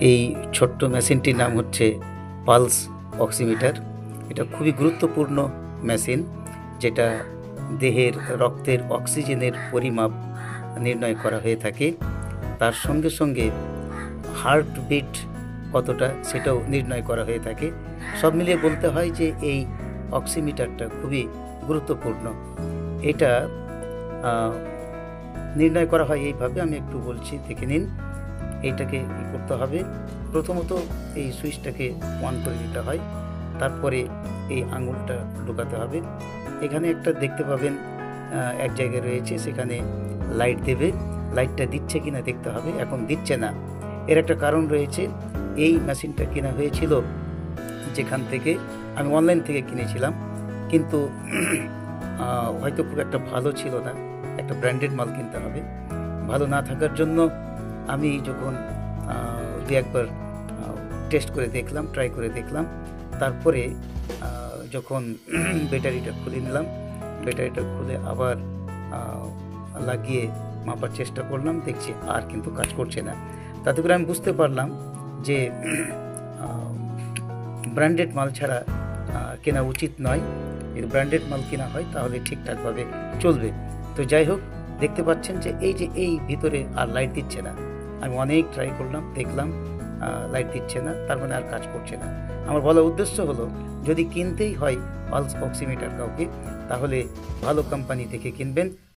এই ছোট্ট মেশিনটির নাম হচ্ছে পালস অক্সিমিটার। এটা খুবই গুরুত্বপূর্ণ মেশিন, যেটা দেহের রক্তের অক্সিজেনের পরিমাপ নির্ণয় করা হয়ে থাকে। তার সঙ্গে সঙ্গে হার্টবিট কতটা সেটাও নির্ণয় করা হয়ে থাকে। সব মিলিয়ে বলতে হয় যে এই অক্সিমিটারটা খুবই গুরুত্বপূর্ণ। এটা নির্ণয় করা হয় এইভাবে, আমি একটু বলছি, দেখে নিন। এইটাকে কী করতে হবে, প্রথমত এই সুইচটাকে অন করে দিতে হয়, তারপরে এই আঙুলটা ঢোকাতে হবে। এখানে একটা দেখতে পাবেন এক জায়গায় রয়েছে, সেখানে লাইট দেবে। লাইটটা দিচ্ছে কিনা দেখতে হবে। এখন দিচ্ছে না, এর একটা কারণ রয়েছে। এই মেশিনটা কেনা হয়েছিল যেখান থেকে, আমি অনলাইন থেকে কিনেছিলাম, কিন্তু হয়তো খুব একটা ভালো ছিল না। একটা ব্র্যান্ডেড মাল কিনতে হবে। ভালো না থাকার জন্য আমি যখন দু একবার টেস্ট করে দেখলাম, ট্রাই করে দেখলাম, তারপরে যখন ব্যাটারিটা খুলে নিলাম, ব্যাটারিটা খুলে আবার লাগিয়ে মাপার চেষ্টা করলাম, দেখছি আর কিন্তু কাজ করছে না। তাতে করে আমি বুঝতে পারলাম যে ব্র্যান্ডেড মাল ছাড়া কেনা উচিত নয়। যদি ব্র্যান্ডেড মাল কেনা হয় তাহলে ঠিকঠাকভাবে চলবে। তো যাই হোক, দেখতে পাচ্ছেন যে এই ভিতরে আর লাইট দিচ্ছে না। আমি অনেক ট্রাই করলাম, দেখলাম লাইট দিচ্ছে না, তার মানে আর কাজ করছে না। আমার বলার উদ্দেশ্য হলো, যদি কিনতেই হয় পালস অক্সিমিটার কাউকে, তাহলে ভালো কোম্পানি থেকে কিনবেন,